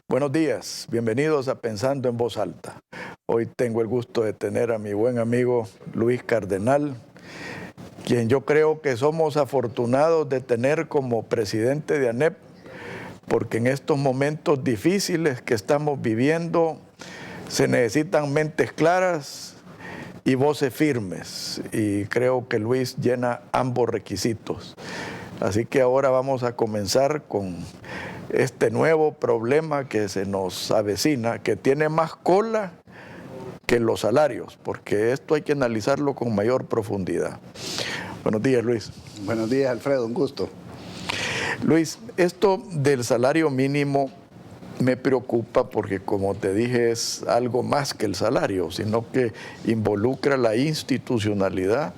Buenos días, bienvenidos a Pensando en Voz Alta. Hoy tengo el gusto de tener a mi buen amigo Luis Cardenal, quien yo creo que somos afortunados de tener como presidente de ANEP, porque en estos momentos difíciles que estamos viviendo se necesitan mentes claras y voces firmes, y creo que Luis llena ambos requisitos. Así que ahora vamos a comenzar con este nuevo problema que se nos avecina, que tiene más cola que los salarios, porque esto hay que analizarlo con mayor profundidad. Buenos días, Luis. Buenos días, Alfredo, un gusto. Luis, esto del salario mínimo me preocupa porque, como te dije, es algo más que el salario, sino que involucra la institucionalidad,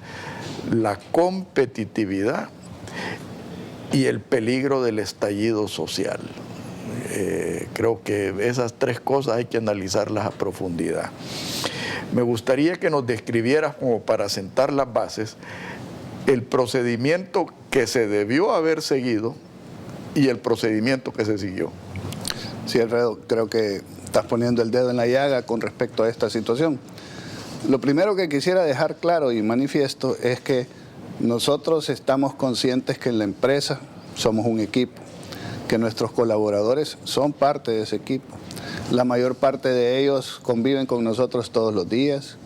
la competitividad y el peligro del estallido social. Creo que esas tres cosas hay que analizarlas a profundidad. Me gustaría que nos describieras, como para sentar las bases, el procedimiento que se debió haber seguido y el procedimiento que se siguió. Sí, Alfredo, creo que estás poniendo el dedo en la llaga con respecto a esta situación. Lo primero que quisiera dejar claro y manifiesto es que nosotros estamos conscientes que en la empresa somos un equipo, que nuestros colaboradores son parte de ese equipo. La mayor parte de ellos conviven con nosotros todos los días,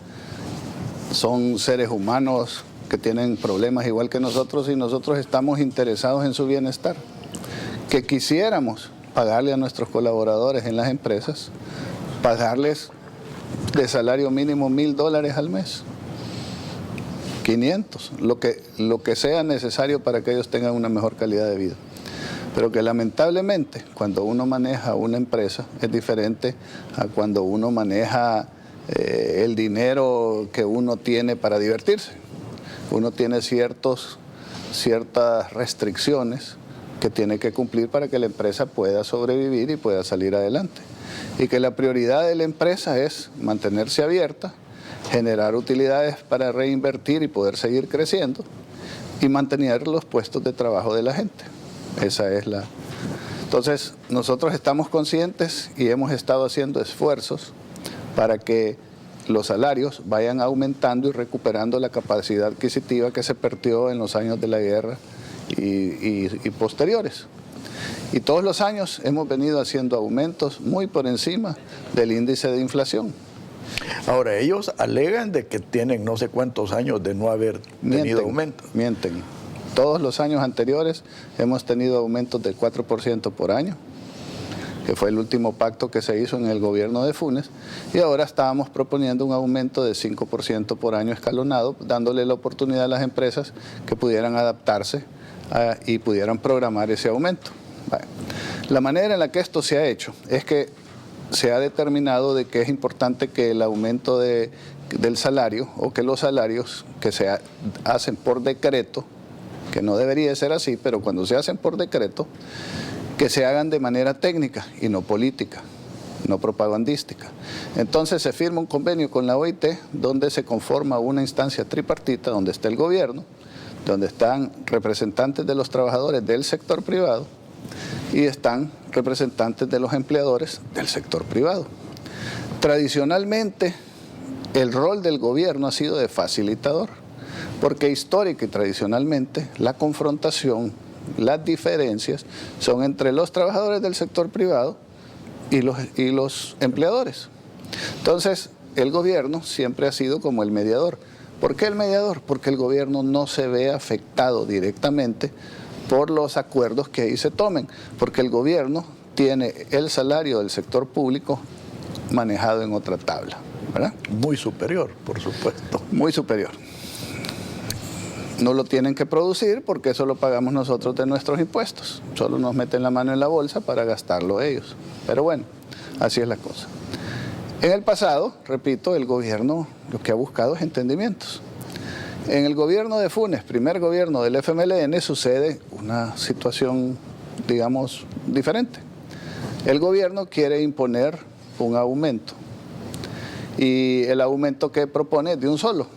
son seres humanos que tienen problemas igual que nosotros y nosotros estamos interesados en su bienestar. Que quisiéramos pagarle a nuestros colaboradores en las empresas, pagarles de salario mínimo $1,000 al mes, 500, lo que sea necesario para que ellos tengan una mejor calidad de vida. Pero que lamentablemente cuando uno maneja una empresa es diferente a cuando uno maneja el dinero que uno tiene para divertirse. Uno tiene ciertas restricciones que tiene que cumplir para que la empresa pueda sobrevivir y pueda salir adelante. Y que la prioridad de la empresa es mantenerse abierta, generar utilidades para reinvertir y poder seguir creciendo y mantener los puestos de trabajo de la gente. Esa es la... Entonces, nosotros estamos conscientes y hemos estado haciendo esfuerzos para que los salarios vayan aumentando y recuperando la capacidad adquisitiva que se perdió en los años de la guerra y posteriores. Y todos los años hemos venido haciendo aumentos muy por encima del índice de inflación. Ahora, ellos alegan de que tienen no sé cuántos años de no haber tenido aumento. Mienten. Todos los años anteriores hemos tenido aumentos del 4% por año, que fue el último pacto que se hizo en el gobierno de Funes, y ahora estábamos proponiendo un aumento de 5% por año escalonado, dándole la oportunidad a las empresas que pudieran adaptarse y pudieran programar ese aumento. Bueno, la manera en la que esto se ha hecho es que se ha determinado de que es importante que el aumento del salario o que los salarios que se hacen por decreto, que no debería ser así, pero cuando se hacen por decreto, que se hagan de manera técnica y no política, no propagandística. Entonces se firma un convenio con la OIT donde se conforma una instancia tripartita donde está el gobierno, donde están representantes de los trabajadores del sector privado y están representantes de los empleadores del sector privado. Tradicionalmente, el rol del gobierno ha sido de facilitador, porque histórica y tradicionalmente la confrontación, las diferencias son entre los trabajadores del sector privado y los empleadores. Entonces, el gobierno siempre ha sido como el mediador. ¿Por qué el mediador? Porque el gobierno no se ve afectado directamente por los acuerdos que ahí se tomen, porque el gobierno tiene el salario del sector público manejado en otra tabla, ¿verdad? Muy superior, por supuesto. Muy superior. No lo tienen que producir porque eso lo pagamos nosotros de nuestros impuestos. Solo nos meten la mano en la bolsa para gastarlo ellos. Pero bueno, así es la cosa. En el pasado, repito, el gobierno lo que ha buscado es entendimientos. En el gobierno de Funes, primer gobierno del FMLN, sucede una situación, digamos, diferente. El gobierno quiere imponer un aumento y el aumento que propone es de un solo.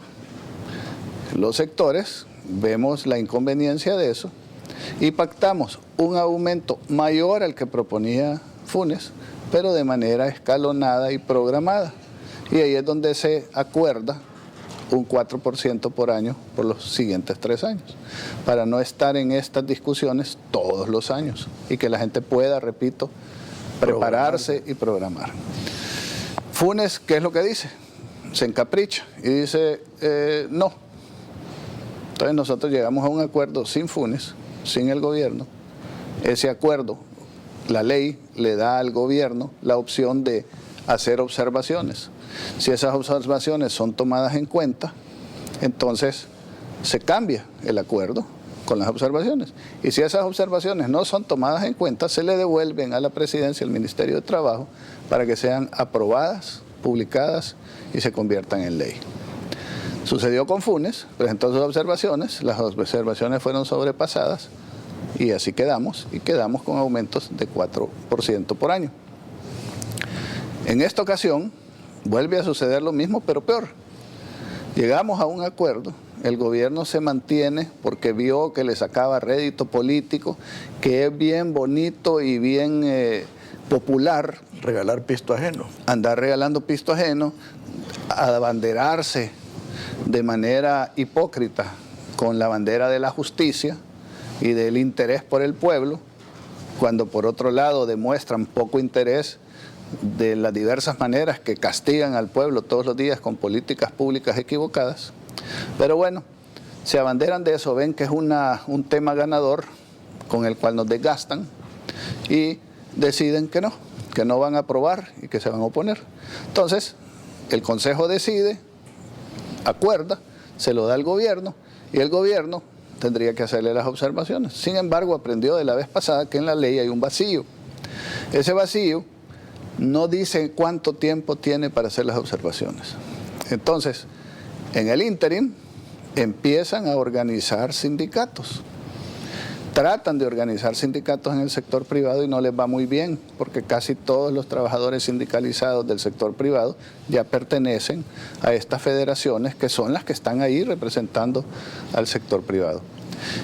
Los sectores vemos la inconveniencia de eso y pactamos un aumento mayor al que proponía Funes, pero de manera escalonada y programada. Y ahí es donde se acuerda un 4% por año por los siguientes 3 años, para no estar en estas discusiones todos los años y que la gente pueda, repito, prepararse y programar. Funes, ¿qué es lo que dice? Se encapricha y dice no. Entonces nosotros llegamos a un acuerdo sin Funes, sin el gobierno. Ese acuerdo, la ley le da al gobierno la opción de hacer observaciones. Si esas observaciones son tomadas en cuenta, entonces se cambia el acuerdo con las observaciones. Y si esas observaciones no son tomadas en cuenta, se le devuelven a la Presidencia y al Ministerio de Trabajo para que sean aprobadas, publicadas y se conviertan en ley. Sucedió con Funes, presentó sus observaciones, las observaciones fueron sobrepasadas y así quedamos, y quedamos con aumentos de 4% por año. En esta ocasión vuelve a suceder lo mismo, pero peor. Llegamos a un acuerdo, el gobierno se mantiene porque vio que le sacaba rédito político, que es bien bonito y bien popular. Regalar pisto ajeno. Andar regalando pisto ajeno, abanderarse de manera hipócrita con la bandera de la justicia y del interés por el pueblo, cuando por otro lado demuestran poco interés de las diversas maneras que castigan al pueblo todos los días con políticas públicas equivocadas. Pero bueno, se abanderan de eso, ven que es un tema ganador con el cual nos desgastan y deciden que no van a aprobar y que se van a oponer. Entonces, el Consejo decide, acuerda, se lo da al gobierno y el gobierno tendría que hacerle las observaciones. Sin embargo, aprendió de la vez pasada que en la ley hay un vacío. Ese vacío no dice cuánto tiempo tiene para hacer las observaciones. Entonces, en el ínterin empiezan a organizar sindicatos. Tratan de organizar sindicatos en el sector privado y no les va muy bien, porque casi todos los trabajadores sindicalizados del sector privado ya pertenecen a estas federaciones que son las que están ahí representando al sector privado.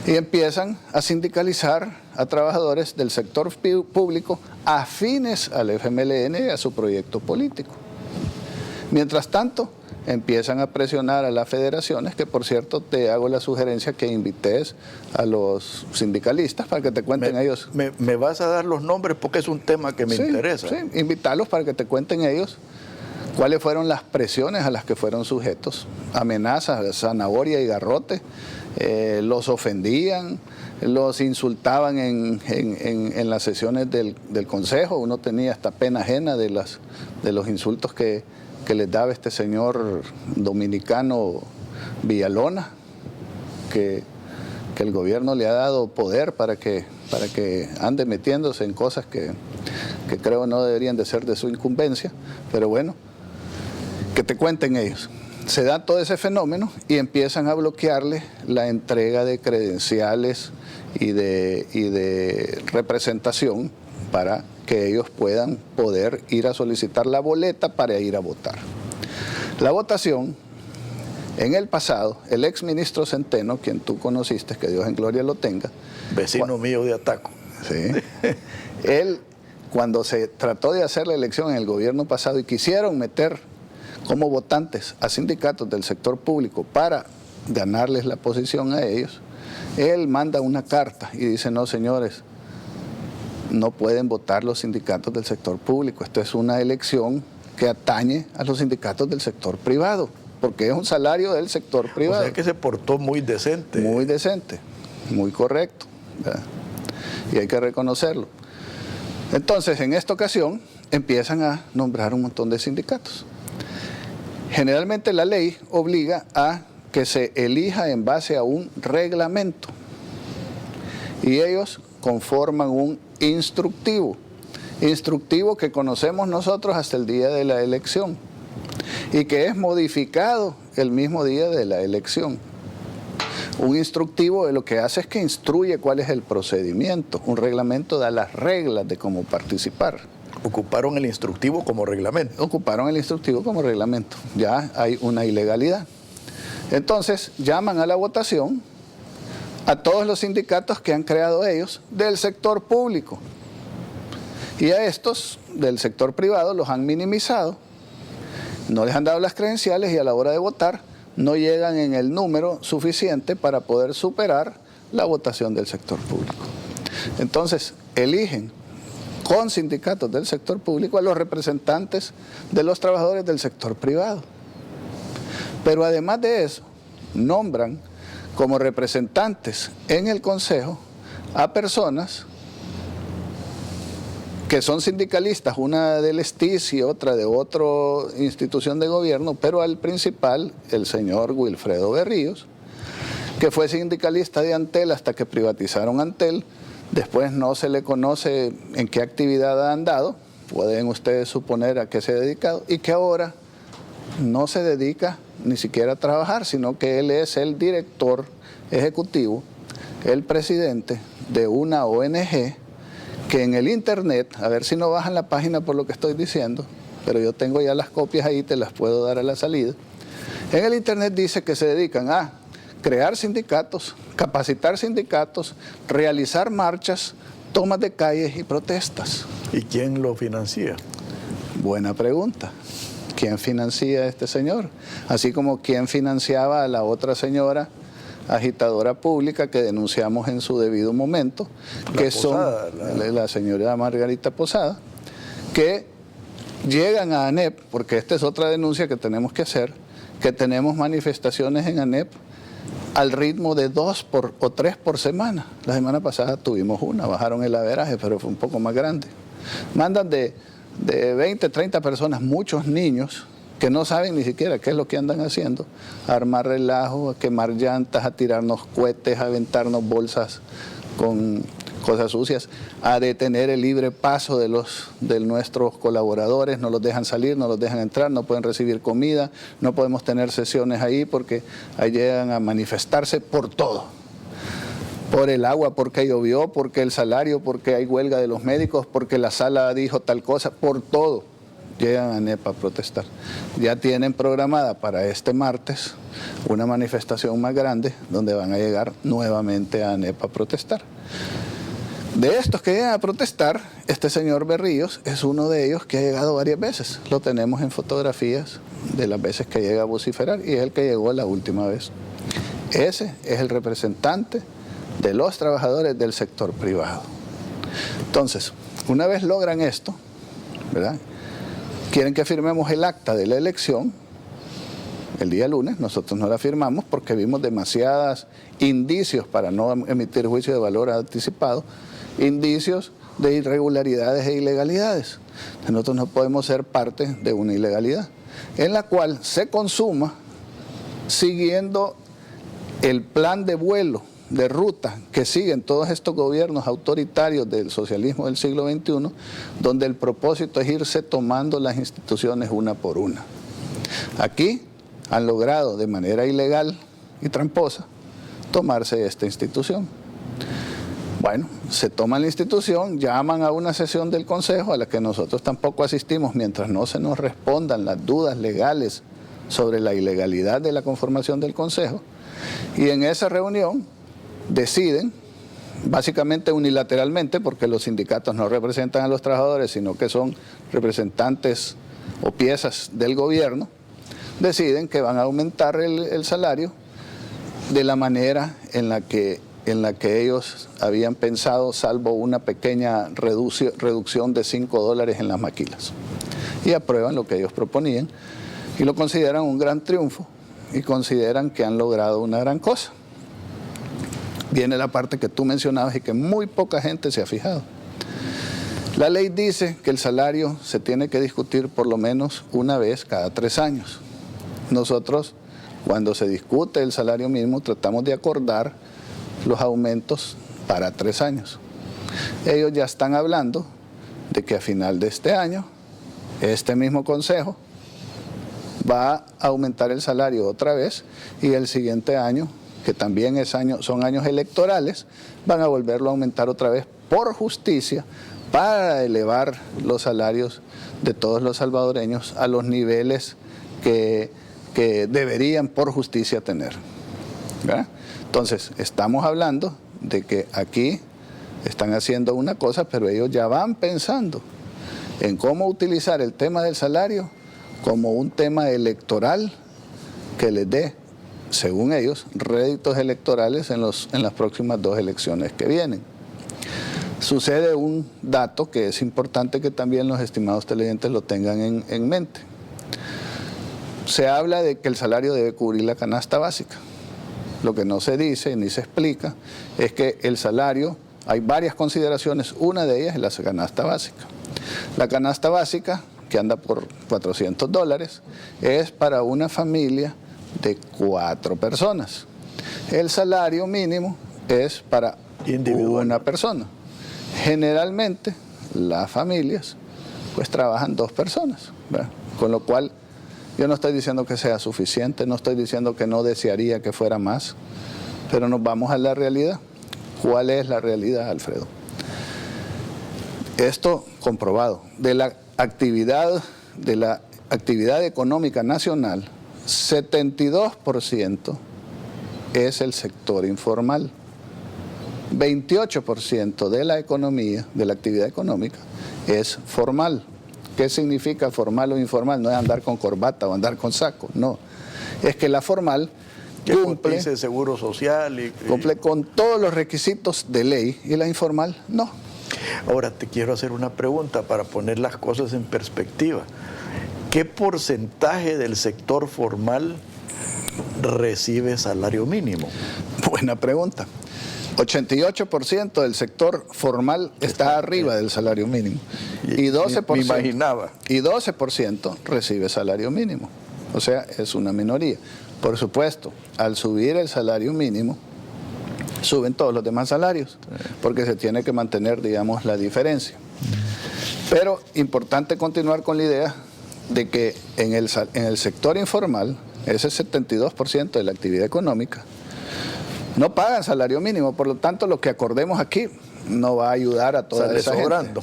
Y empiezan a sindicalizar a trabajadores del sector público afines al FMLN y a su proyecto político. Mientras tanto, empiezan a presionar a las federaciones, que por cierto te hago la sugerencia que invites a los sindicalistas para que te cuenten ellos. Me vas a dar los nombres porque es un tema que me interesa. Sí, invitarlos para que te cuenten ellos cuáles fueron las presiones a las que fueron sujetos, amenazas, zanahoria y garrote, los ofendían, los insultaban en las sesiones del Consejo, uno tenía hasta pena ajena de los insultos que les daba este señor dominicano Villalona, que el gobierno le ha dado poder para que ande metiéndose en cosas que creo no deberían de ser de su incumbencia, pero bueno, que te cuenten ellos. Se da todo ese fenómeno y empiezan a bloquearle la entrega de credenciales y de representación para que ellos puedan poder ir a solicitar la boleta para ir a votar. La votación, en el pasado, el exministro Centeno, quien tú conociste, que Dios en gloria lo tenga. Vecino mío de Ataco. Sí. Él, cuando se trató de hacer la elección en el gobierno pasado y quisieron meter como votantes a sindicatos del sector público para ganarles la posición a ellos, él manda una carta y dice, no señores, no pueden votar los sindicatos del sector público. Esto es una elección que atañe a los sindicatos del sector privado, porque es un salario del sector privado. O sea que se portó muy decente. Muy decente, muy correcto, ¿verdad? Y hay que reconocerlo. Entonces, en esta ocasión, empiezan a nombrar un montón de sindicatos. Generalmente la ley obliga a que se elija en base a un reglamento. Y ellos conforman un instructivo que conocemos nosotros hasta el día de la elección y que es modificado el mismo día de la elección. Un instructivo lo que hace es que instruye cuál es el procedimiento, un reglamento da las reglas de cómo participar. Ocuparon el instructivo como reglamento. Ocuparon el instructivo como reglamento, ya hay una ilegalidad. Entonces llaman a la votación a todos los sindicatos que han creado ellos del sector público. Y a estos del sector privado los han minimizado, no les han dado las credenciales y a la hora de votar no llegan en el número suficiente para poder superar la votación del sector público. Entonces, eligen con sindicatos del sector público a los representantes de los trabajadores del sector privado. Pero además de eso, nombran como representantes en el Consejo a personas que son sindicalistas, una del STIS y otra de otra institución de gobierno, pero al principal, el señor Wilfredo Berríos, que fue sindicalista de Antel hasta que privatizaron Antel. Después no se le conoce en qué actividad ha andado, pueden ustedes suponer a qué se ha dedicado, y que ahora no se dedica ni siquiera a trabajar, sino que él es el director ejecutivo, el presidente de una ONG que en el internet, a ver si no bajan la página por lo que estoy diciendo, pero yo tengo ya las copias ahí, te las puedo dar a la salida. En el internet dice que se dedican a crear sindicatos, capacitar sindicatos, realizar marchas, tomas de calles y protestas. ¿Y quién lo financia? Buena pregunta. ¿Quién financia a este señor? Así como quién financiaba a la otra señora agitadora pública que denunciamos en su debido momento, que son la señora Margarita Posada, que llegan a ANEP, porque esta es otra denuncia que tenemos que hacer, que tenemos manifestaciones en ANEP al ritmo de 2 o 3 por semana. La semana pasada tuvimos una, bajaron el averaje, pero fue un poco más grande. Mandan de 20, 30 personas, muchos niños, que no saben ni siquiera qué es lo que andan haciendo, a armar relajo, a quemar llantas, a tirarnos cohetes, a aventarnos bolsas con cosas sucias, a detener el libre paso de nuestros colaboradores, no los dejan salir, no los dejan entrar, no pueden recibir comida, no podemos tener sesiones ahí porque ahí llegan a manifestarse por todo. Por el agua, porque llovió, porque el salario, porque hay huelga de los médicos, porque la sala dijo tal cosa, por todo. Llegan a ANEP a protestar. Ya tienen programada para este martes una manifestación más grande donde van a llegar nuevamente a ANEP a protestar. De estos que llegan a protestar, este señor Berríos es uno de ellos que ha llegado varias veces. Lo tenemos en fotografías de las veces que llega a vociferar y es el que llegó la última vez. Ese es el representante de los trabajadores del sector privado. Entonces, una vez logran esto, ¿verdad?, quieren que firmemos el acta de la elección el día lunes. Nosotros no la firmamos porque vimos demasiados indicios, para no emitir juicio de valor anticipado, indicios de irregularidades e ilegalidades. Nosotros no podemos ser parte de una ilegalidad en la cual se consuma siguiendo el plan de vuelo, de ruta que siguen todos estos gobiernos autoritarios del socialismo del siglo XXI, donde el propósito es irse tomando las instituciones una por una. Aquí han logrado de manera ilegal y tramposa tomarse esta institución. Bueno, se toman la institución, llaman a una sesión del Consejo a la que nosotros tampoco asistimos mientras no se nos respondan las dudas legales sobre la ilegalidad de la conformación del Consejo, y en esa reunión deciden, básicamente unilateralmente, porque los sindicatos no representan a los trabajadores, sino que son representantes o piezas del gobierno, deciden que van a aumentar el salario de la manera en la que ellos habían pensado, salvo una pequeña reducción de $5 en las maquilas. Y aprueban lo que ellos proponían y lo consideran un gran triunfo y consideran que han logrado una gran cosa. Viene la parte que tú mencionabas y que muy poca gente se ha fijado. La ley dice que el salario se tiene que discutir por lo menos una vez cada 3 años. Nosotros, cuando se discute el salario mínimo, tratamos de acordar los aumentos para 3 años. Ellos ya están hablando de que a final de este año, este mismo Consejo va a aumentar el salario otra vez y el siguiente año, que también son años electorales, van a volverlo a aumentar otra vez por justicia para elevar los salarios de todos los salvadoreños a los niveles que deberían por justicia tener, ¿verdad? Entonces, estamos hablando de que aquí están haciendo una cosa, pero ellos ya van pensando en cómo utilizar el tema del salario como un tema electoral que les dé, según ellos, réditos electorales en las próximas 2 elecciones que vienen. Sucede un dato que es importante que también los estimados televidentes lo tengan en mente. Se habla de que el salario debe cubrir la canasta básica. Lo que no se dice ni se explica es que el salario, hay varias consideraciones, una de ellas es la canasta básica. La canasta básica, que anda por $400, es para una familia de 4 personas. El salario mínimo es para una persona. Generalmente las familias pues trabajan 2 personas, ¿verdad? Con lo cual yo no estoy diciendo que sea suficiente, no estoy diciendo que no desearía que fuera más, pero nos vamos a la realidad. ¿Cuál es la realidad, Alfredo? Esto comprobado, de la actividad económica nacional, 72% es el sector informal. 28% de la economía, de la actividad económica, es formal. ¿Qué significa formal o informal? No es andar con corbata o andar con saco, no. Es que la formal cumple seguro social cumple con todos los requisitos de ley y la informal no. Ahora te quiero hacer una pregunta para poner las cosas en perspectiva. ¿Qué porcentaje del sector formal recibe salario mínimo? Buena pregunta. 88% del sector formal está arriba del salario mínimo. Y 12%, me imaginaba. Y 12% recibe salario mínimo. O sea, es una minoría. Por supuesto, al subir el salario mínimo, suben todos los demás salarios, porque se tiene que mantener, digamos, la diferencia. Pero importante continuar con la idea de que en el sector informal, ese 72% de la actividad económica, no pagan salario mínimo, por lo tanto lo que acordemos aquí no va a ayudar a toda esa gente.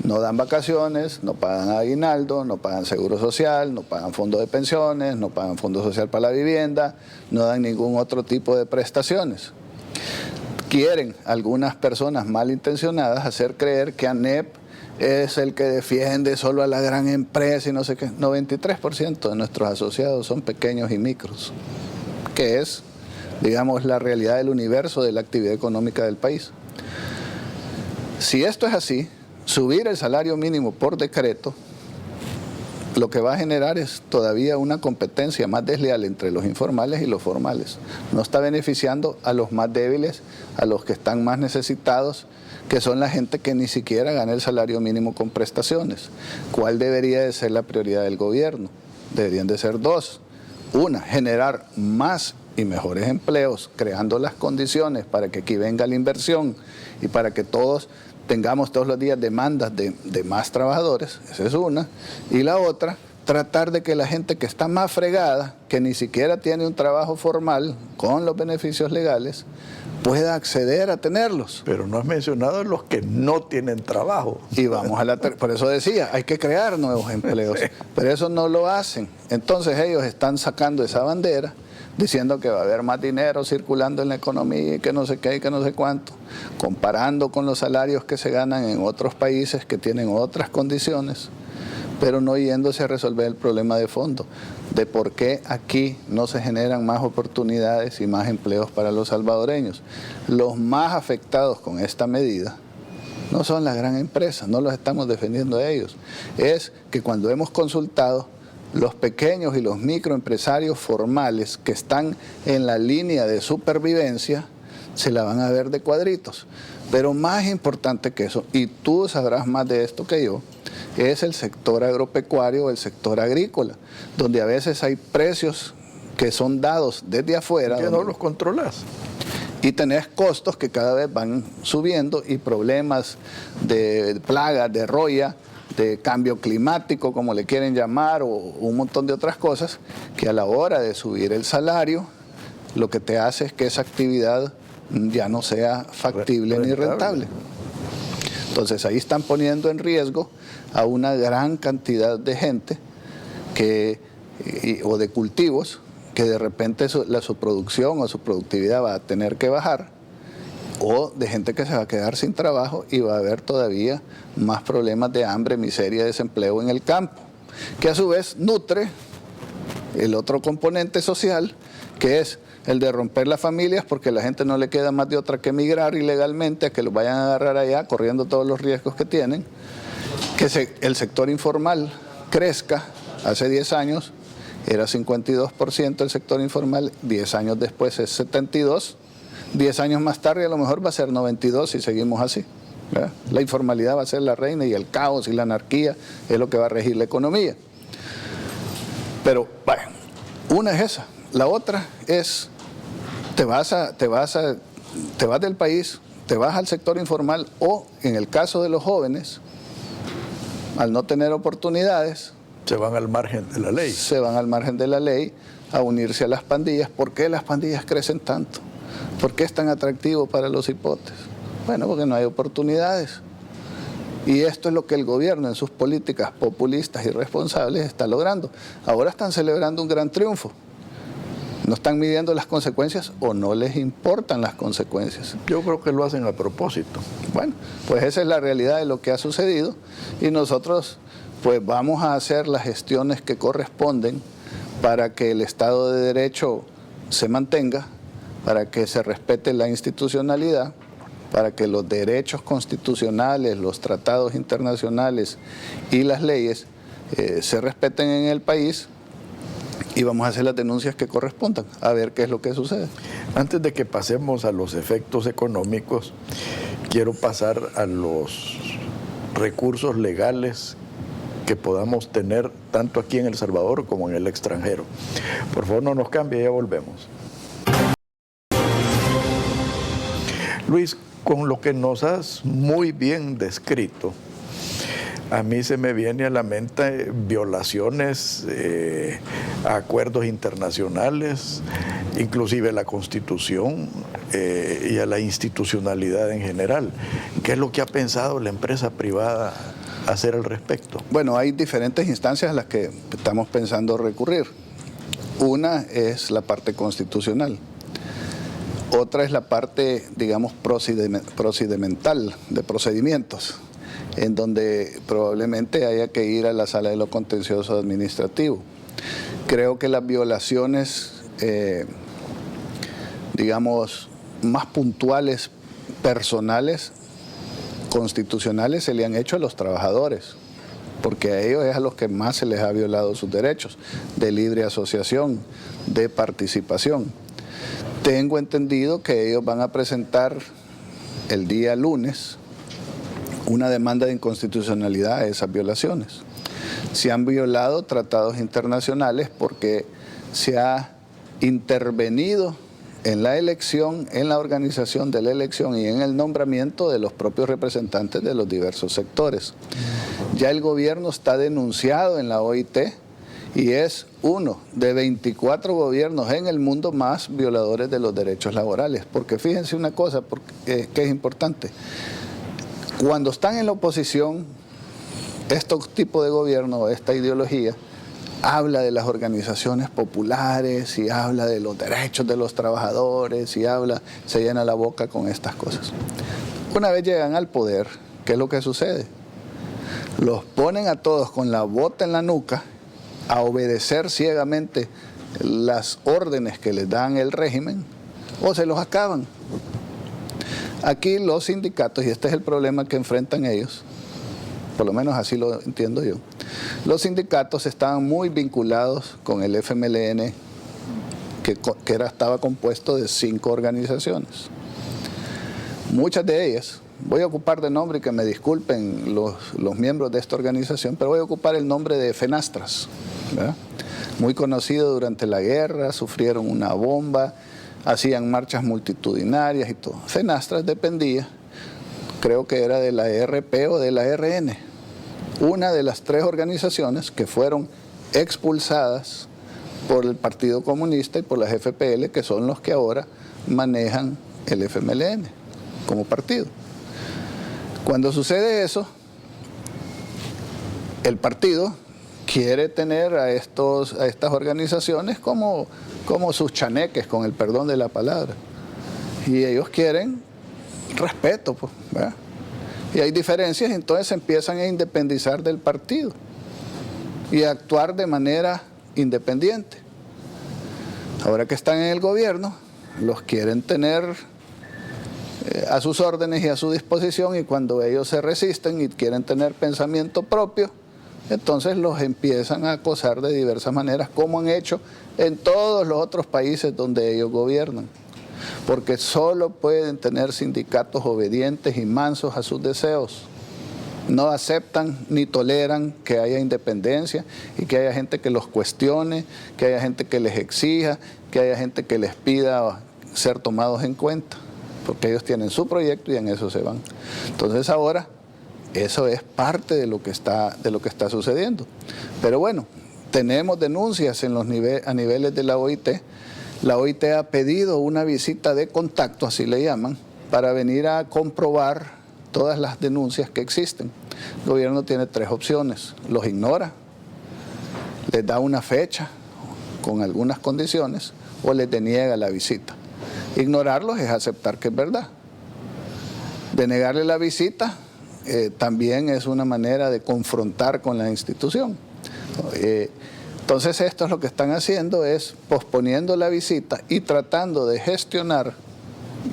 No dan vacaciones, no pagan aguinaldo, no pagan seguro social, no pagan fondo de pensiones, no pagan fondo social para la vivienda, no dan ningún otro tipo de prestaciones. Quieren algunas personas malintencionadas hacer creer que ANEP es el que defiende solo a la gran empresa y no sé qué. 93% de nuestros asociados son pequeños y micros, que es, digamos, la realidad del universo de la actividad económica del país. Si esto es así, subir el salario mínimo por decreto, lo que va a generar es todavía una competencia más desleal entre los informales y los formales. No está beneficiando a los más débiles, a los que están más necesitados, que son la gente que ni siquiera gana el salario mínimo con prestaciones. ¿Cuál debería de ser la prioridad del gobierno? Deberían de ser 2. Una, generar más y mejores empleos, creando las condiciones para que aquí venga la inversión y para que todos tengamos todos los días demandas de más trabajadores. Esa es una. Y la otra, tratar de que la gente que está más fregada, que ni siquiera tiene un trabajo formal con los beneficios legales, pueda acceder a tenerlos. Pero no has mencionado los que no tienen trabajo. Y vamos a por eso decía, hay que crear nuevos empleos, pero eso no lo hacen. Entonces ellos están sacando esa bandera, diciendo que va a haber más dinero circulando en la economía y que no sé qué y que no sé cuánto, comparando con los salarios que se ganan en otros países que tienen otras condiciones, pero no yéndose a resolver el problema de fondo, de por qué aquí no se generan más oportunidades y más empleos para los salvadoreños. Los más afectados con esta medida no son las grandes empresas, no los estamos defendiendo a ellos. Es que cuando hemos consultado, los pequeños y los microempresarios formales que están en la línea de supervivencia se la van a ver de cuadritos. Pero más importante que eso, y tú sabrás más de esto que yo, es el sector agropecuario o el sector agrícola, donde a veces hay precios que son dados desde afuera. Que no los controlas. Y tenés costos que cada vez van subiendo y problemas de plagas, de roya, de cambio climático, como le quieren llamar, o un montón de otras cosas, que a la hora de subir el salario, lo que te hace es que esa actividad ya no sea factible ni rentable. Entonces ahí están poniendo en riesgo a una gran cantidad de gente o de cultivos que de repente su producción o su productividad va a tener que bajar, o de gente que se va a quedar sin trabajo y va a haber todavía más problemas de hambre, miseria, desempleo en el campo, que a su vez nutre el otro componente social, que es el de romper las familias, porque a la gente no le queda más de otra que emigrar ilegalmente, a que los vayan a agarrar allá, corriendo todos los riesgos que tienen, que el sector informal crezca. Hace 10 años era 52% el sector informal, 10 años después es 72%, 10 años más tarde a lo mejor va a ser 92% si seguimos así, ¿verdad? La informalidad va a ser la reina y el caos y la anarquía es lo que va a regir la economía. Pero bueno, una es esa, la otra es te vas del país, te vas al sector informal o en el caso de los jóvenes, al no tener oportunidades, se van al margen de la ley. Se van al margen de la ley a unirse a las pandillas. ¿Por qué las pandillas crecen tanto? ¿Por qué es tan atractivo para los hipotes? Bueno, porque no hay oportunidades. Y esto es lo que el gobierno en sus políticas populistas y irresponsables está logrando. Ahora están celebrando un gran triunfo. No están midiendo las consecuencias o no les importan las consecuencias. Yo creo que lo hacen a propósito. Bueno, pues esa es la realidad de lo que ha sucedido y nosotros pues vamos a hacer las gestiones que corresponden para que el Estado de Derecho se mantenga, para que se respete la institucionalidad, para que los derechos constitucionales, los tratados internacionales y las leyes se respeten en el país, y vamos a hacer las denuncias que correspondan, a ver qué es lo que sucede. Antes de que pasemos a los efectos económicos, quiero pasar a los recursos legales que podamos tener tanto aquí en El Salvador como en el extranjero. Por favor, no nos cambie, ya volvemos. Luis, con lo que nos has muy bien descrito, a mí se me viene a la mente violaciones a acuerdos internacionales, inclusive a la Constitución y a la institucionalidad en general. ¿Qué es lo que ha pensado la empresa privada hacer al respecto? Bueno, hay diferentes instancias a las que estamos pensando recurrir. Una es la parte constitucional. Otra es la parte, digamos, procedimental, de procedimientos, en donde probablemente haya que ir a la sala de lo contencioso administrativo. Creo que las violaciones, digamos, más puntuales, personales, constitucionales, se le han hecho a los trabajadores, porque a ellos es a los que más se les ha violado sus derechos de libre asociación, de participación. Tengo entendido que ellos van a presentar el día lunes una demanda de inconstitucionalidad a esas violaciones. Se han violado tratados internacionales porque se ha intervenido en la elección, en la organización de la elección y en el nombramiento de los propios representantes de los diversos sectores. Ya el gobierno está denunciado en la OIT y es uno de 24 gobiernos en el mundo más violadores de los derechos laborales. Porque fíjense una cosa que es importante. Cuando están en la oposición, este tipo de gobierno, esta ideología, habla de las organizaciones populares y habla de los derechos de los trabajadores y se llena la boca con estas cosas. Una vez llegan al poder, ¿qué es lo que sucede? Los ponen a todos con la bota en la nuca a obedecer ciegamente las órdenes que les dan el régimen o se los acaban. Aquí los sindicatos, y este es el problema que enfrentan ellos, por lo menos así lo entiendo yo, los sindicatos estaban muy vinculados con el FMLN, que estaba compuesto de 5 organizaciones. Muchas de ellas, voy a ocupar de nombre y que me disculpen los miembros de esta organización, pero voy a ocupar el nombre de Fenastras, ¿verdad? Muy conocido durante la guerra, sufrieron una bomba, hacían marchas multitudinarias y todo. Fenastras dependía, creo que era de la ERP o de la RN, una de las 3 organizaciones que fueron expulsadas por el Partido Comunista y por las FPL, que son los que ahora manejan el FMLN como partido. Cuando sucede eso, el partido quiere tener a estas organizaciones como sus chaneques, con el perdón de la palabra. Y ellos quieren respeto, pues, ¿verdad? Y hay diferencias, entonces empiezan a independizar del partido y a actuar de manera independiente. Ahora que están en el gobierno, los quieren tener a sus órdenes y a su disposición, y cuando ellos se resisten y quieren tener pensamiento propio, entonces los empiezan a acosar de diversas maneras, como han hecho en todos los otros países donde ellos gobiernan. Porque solo pueden tener sindicatos obedientes y mansos a sus deseos. No aceptan ni toleran que haya independencia y que haya gente que los cuestione, que haya gente que les exija, que haya gente que les pida ser tomados en cuenta, porque ellos tienen su proyecto y en eso se van. Entonces ahora eso es parte de lo que está sucediendo. Pero bueno, tenemos denuncias en a niveles de la OIT. La OIT ha pedido una visita de contacto, así le llaman, para venir a comprobar todas las denuncias que existen. El gobierno tiene 3 opciones: los ignora, les da una fecha con algunas condiciones o les deniega la visita. Ignorarlos es aceptar que es verdad. Denegarle la visita también es una manera de confrontar con la institución. Entonces esto es lo que están haciendo, es posponiendo la visita y tratando de gestionar,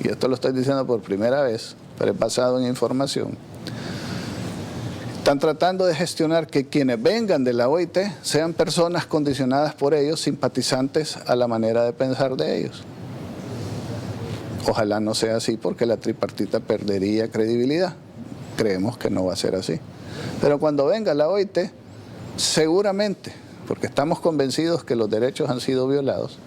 y esto lo estoy diciendo por primera vez, pero es basado en información, están tratando de gestionar que quienes vengan de la OIT sean personas condicionadas por ellos, simpatizantes a la manera de pensar de ellos. Ojalá no sea así, porque la tripartita perdería credibilidad. Creemos que no va a ser así. Pero cuando venga la OIT, seguramente, porque estamos convencidos que los derechos han sido violados,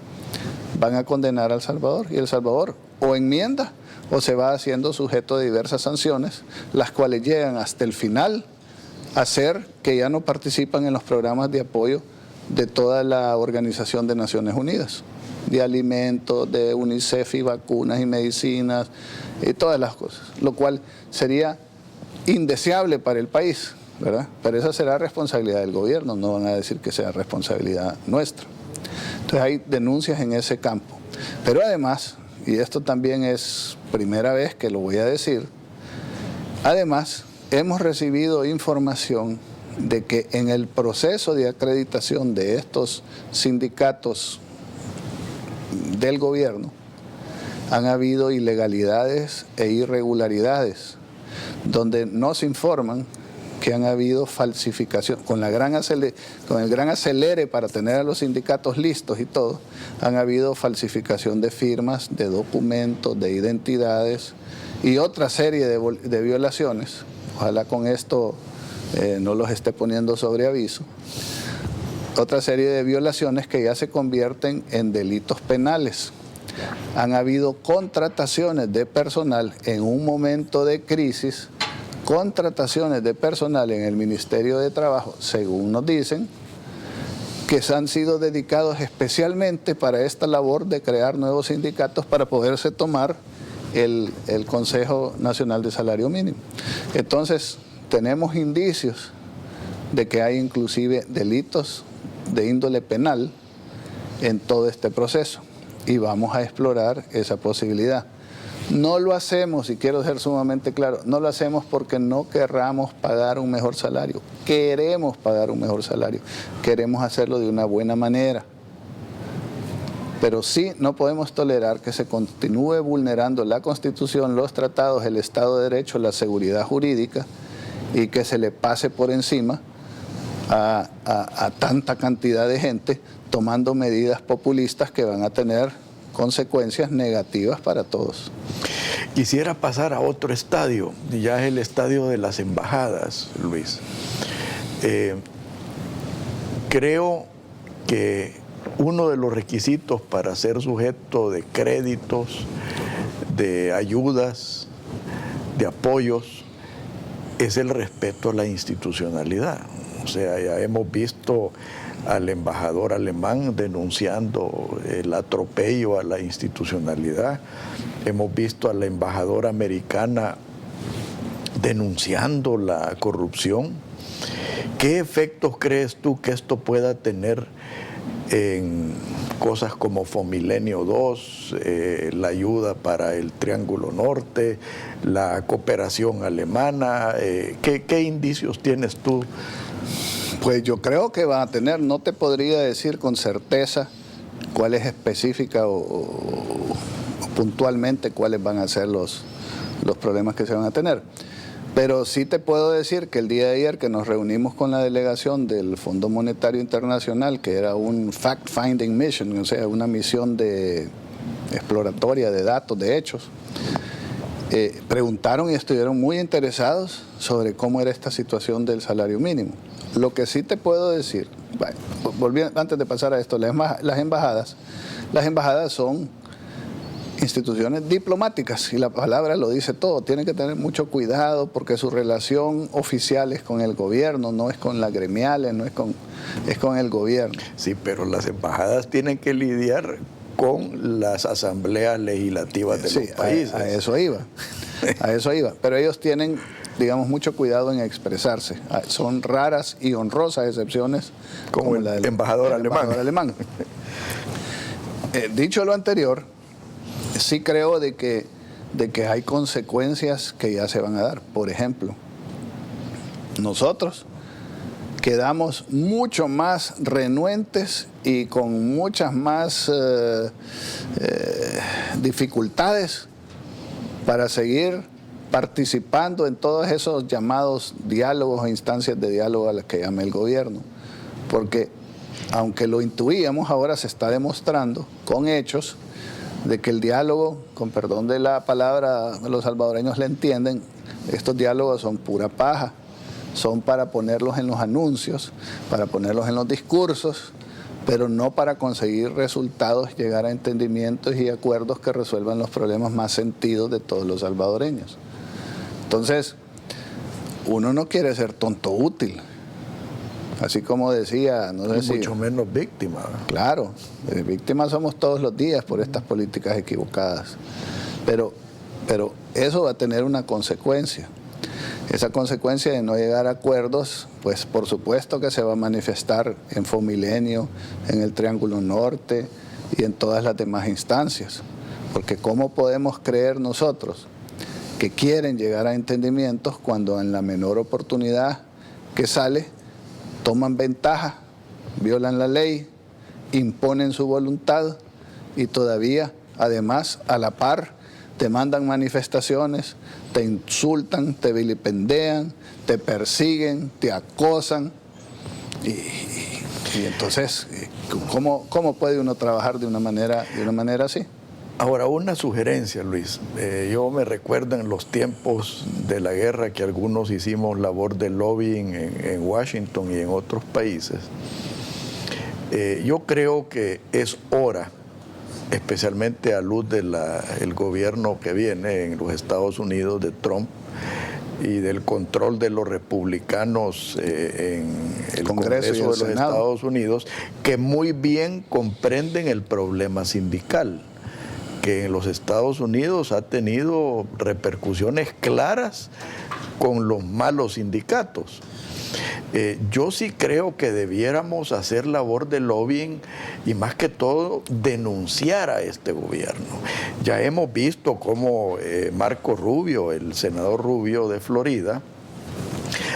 van a condenar a El Salvador, y El Salvador o enmienda o se va haciendo sujeto de diversas sanciones, las cuales llegan hasta el final a hacer que ya no participan en los programas de apoyo de toda la Organización de Naciones Unidas, de alimentos, de UNICEF y vacunas y medicinas y todas las cosas, lo cual sería indeseable para el país, ¿verdad? Pero esa será responsabilidad del gobierno, no van a decir que sea responsabilidad nuestra. Entonces hay denuncias en ese campo. Pero además, y esto también es primera vez que lo voy a decir, además hemos recibido información de que en el proceso de acreditación de estos sindicatos del gobierno han habido ilegalidades e irregularidades, donde nos informan que han habido falsificación, con el gran acelere para tener a los sindicatos listos y todo, han habido falsificación de firmas, de documentos, de identidades y otra serie de violaciones. Ojalá con esto no los esté poniendo sobre aviso. Otra serie de violaciones que ya se convierten en delitos penales. Han habido contrataciones de personal en un momento de crisis, contrataciones de personal en el Ministerio de Trabajo, según nos dicen, que han sido dedicados especialmente para esta labor de crear nuevos sindicatos para poderse tomar el Consejo Nacional de Salario Mínimo. Entonces, tenemos indicios de que hay inclusive delitos de índole penal en todo este proceso y vamos a explorar esa posibilidad. No lo hacemos, y quiero ser sumamente claro, no lo hacemos porque no querramos pagar un mejor salario. Queremos pagar un mejor salario, queremos hacerlo de una buena manera. Pero sí no podemos tolerar que se continúe vulnerando la Constitución, los tratados, el Estado de Derecho, la seguridad jurídica, y que se le pase por encima a tanta cantidad de gente tomando medidas populistas que van a tener consecuencias negativas para todos. Quisiera pasar a otro estadio, y ya es el estadio de las embajadas, Luis. Creo que uno de los requisitos para ser sujeto de créditos, de ayudas, de apoyos, es el respeto a la institucionalidad. O sea, ya hemos visto al embajador alemán denunciando el atropello a la institucionalidad. Hemos visto a la embajadora americana denunciando la corrupción. ¿Qué efectos crees tú que esto pueda tener en cosas como Fomilenio 2, la ayuda para el Triángulo Norte, la cooperación alemana. ¿Qué indicios tienes tú? Pues yo creo que van a tener, no te podría decir con certeza cuáles específica o puntualmente cuáles van a ser los problemas que se van a tener. Pero sí te puedo decir que el día de ayer que nos reunimos con la delegación del Fondo Monetario Internacional, que era un fact-finding mission, o sea, una misión exploratoria de datos, de hechos, preguntaron y estuvieron muy interesados sobre cómo era esta situación del salario mínimo. Lo que sí te puedo decir, bueno, volviendo, antes de pasar a esto, las embajadas son instituciones diplomáticas y la palabra lo dice todo. Tienen que tener mucho cuidado porque su relación oficial es con el gobierno, no es con las gremiales, es con el gobierno. Sí, pero las embajadas tienen que lidiar con las asambleas legislativas de los países. A eso iba. Pero ellos tienen, digamos, mucho cuidado en expresarse. Son raras y honrosas excepciones como el embajador alemán. Dicho lo anterior, sí creo de que hay consecuencias que ya se van a dar. Por ejemplo, nosotros quedamos mucho más renuentes y con muchas más dificultades para seguir participando en todos esos llamados diálogos o instancias de diálogo a las que llama el gobierno. Porque aunque lo intuíamos, ahora se está demostrando con hechos de que el diálogo, con perdón de la palabra, los salvadoreños le entienden, estos diálogos son pura paja, son para ponerlos en los anuncios, para ponerlos en los discursos, pero no para conseguir resultados, llegar a entendimientos y acuerdos que resuelvan los problemas más sentidos de todos los salvadoreños. Entonces, uno no quiere ser tonto útil. Así como decía, no sé si... Mucho menos víctima. Claro, víctimas somos todos los días por estas políticas equivocadas. Pero eso va a tener una consecuencia. Esa consecuencia de no llegar a acuerdos, pues por supuesto que se va a manifestar en Fomilenio, en el Triángulo Norte y en todas las demás instancias. Porque ¿cómo podemos creer nosotros que quieren llegar a entendimientos cuando en la menor oportunidad que sale toman ventaja, violan la ley, imponen su voluntad y todavía, además, a la par, te mandan manifestaciones, te insultan, te vilipendean, te persiguen, te acosan? Y entonces, ¿cómo puede uno trabajar de una manera así? Ahora, una sugerencia, Luis. Yo me recuerdo en los tiempos de la guerra que algunos hicimos labor de lobbying en Washington y en otros países. Yo creo que es hora, especialmente a luz del gobierno que viene en los Estados Unidos de Trump y del control de los republicanos en el Congreso de los Estados Unidos, que muy bien comprenden el problema sindical, que en los Estados Unidos ha tenido repercusiones claras con los malos sindicatos. Yo sí creo que debiéramos hacer labor de lobbying y más que todo denunciar a este gobierno. Ya hemos visto cómo Marco Rubio, el senador Rubio de Florida,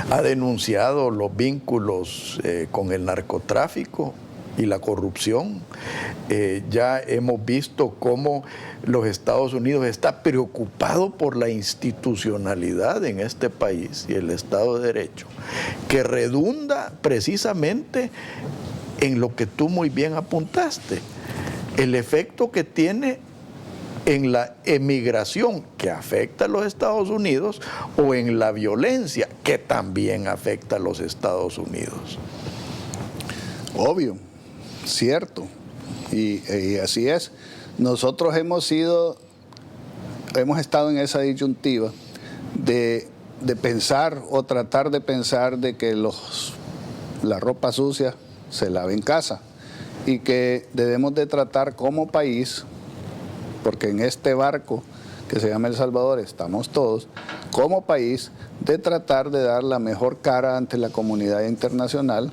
ha denunciado los vínculos con el narcotráfico y la corrupción. Ya hemos visto cómo los Estados Unidos está preocupado por la institucionalidad en este país y el Estado de Derecho, que redunda precisamente en lo que tú muy bien apuntaste, el efecto que tiene en la emigración que afecta a los Estados Unidos o en la violencia que también afecta a los Estados Unidos. Obvio, cierto, y así es. Nosotros hemos estado en esa disyuntiva de pensar o tratar de pensar de que la ropa sucia se lava en casa y que debemos de tratar como país, porque en este barco que se llama El Salvador estamos todos, como país, de tratar de dar la mejor cara ante la comunidad internacional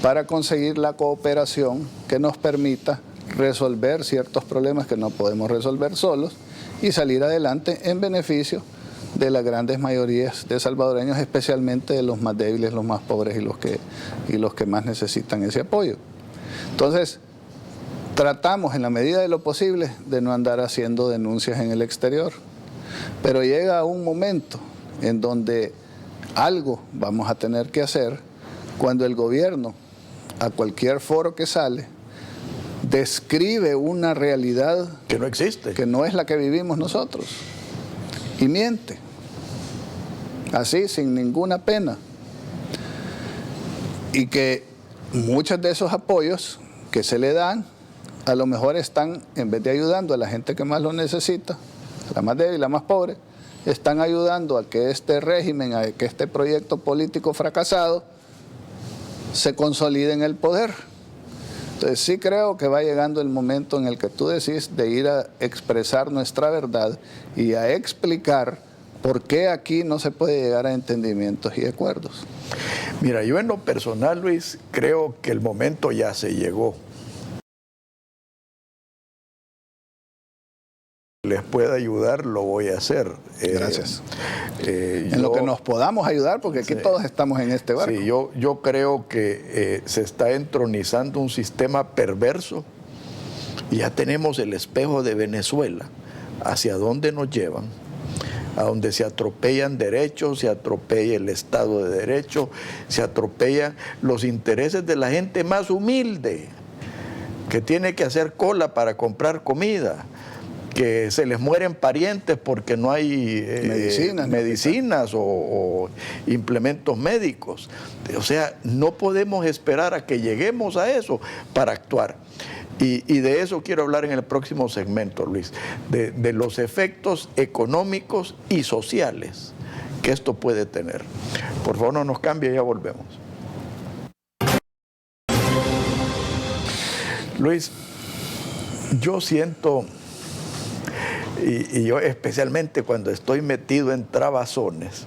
para conseguir la cooperación que nos permita resolver ciertos problemas que no podemos resolver solos y salir adelante en beneficio de las grandes mayorías de salvadoreños, especialmente de los más débiles, los más pobres y los que más necesitan ese apoyo. Entonces, tratamos en la medida de lo posible de no andar haciendo denuncias en el exterior, pero llega un momento en donde algo vamos a tener que hacer cuando el gobierno, a cualquier foro que sale, describe una realidad que no existe, que no es la que vivimos nosotros, y miente, así, sin ninguna pena, y que muchos de esos apoyos que se le dan, a lo mejor están, en vez de ayudando a la gente que más lo necesita, la más débil, la más pobre, están ayudando a que este régimen, a que este proyecto político fracasado se consolide en el poder. Entonces sí creo que va llegando el momento en el que tú decís de ir a expresar nuestra verdad y a explicar por qué aquí no se puede llegar a entendimientos y acuerdos. Mira, yo en lo personal, Luis, creo que el momento ya se llegó. Les pueda ayudar, lo voy a hacer. Gracias. En lo que nos podamos ayudar, porque aquí todos estamos en este barco. Sí, yo creo que se está entronizando un sistema perverso y ya tenemos el espejo de Venezuela. ¿Hacia dónde nos llevan? A donde se atropellan derechos, se atropella el Estado de Derecho, se atropellan los intereses de la gente más humilde, que tiene que hacer cola para comprar comida, que se les mueren parientes porque no hay medicinas o implementos médicos. O sea, no podemos esperar a que lleguemos a eso para actuar. Y de eso quiero hablar en el próximo segmento, Luis, de los efectos económicos y sociales que esto puede tener. Por favor, no nos cambie, ya volvemos. Luis, yo siento... Y yo especialmente cuando estoy metido en trabazones,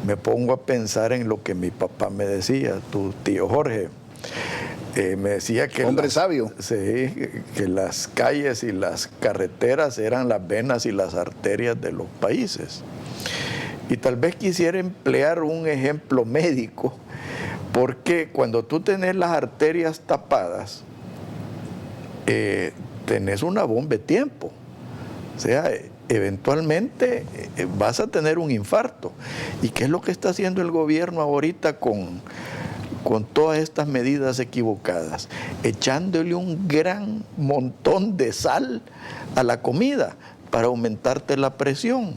me pongo a pensar en lo que mi papá me decía, tu tío Jorge. Me decía que... Hombre sabio. Sí, que las calles y las carreteras eran las venas y las arterias de los países. Y tal vez quisiera emplear un ejemplo médico, porque cuando tú tenés las arterias tapadas, tenés una bomba de tiempo. O sea, eventualmente vas a tener un infarto. ¿Y qué es lo que está haciendo el gobierno ahorita con todas estas medidas equivocadas? Echándole un gran montón de sal a la comida para aumentarte la presión.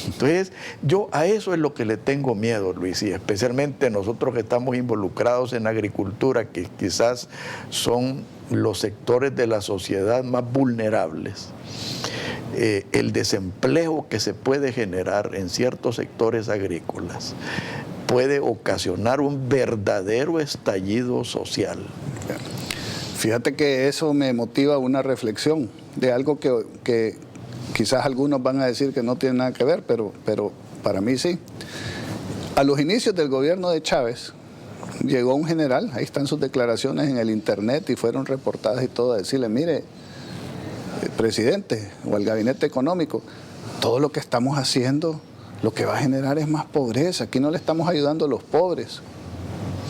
Entonces, yo a eso es lo que le tengo miedo, Luis, y especialmente nosotros que estamos involucrados en agricultura, que quizás son los sectores de la sociedad más vulnerables. El desempleo que se puede generar en ciertos sectores agrícolas puede ocasionar un verdadero estallido social. Fíjate que eso me motiva una reflexión de algo que quizás algunos van a decir que no tiene nada que ver, pero para mí sí. A los inicios del gobierno de Chávez llegó un general, ahí están sus declaraciones en el internet y fueron reportadas y todo, a decirle, mire, presidente o el gabinete económico, todo lo que estamos haciendo lo que va a generar es más pobreza, aquí no le estamos ayudando a los pobres,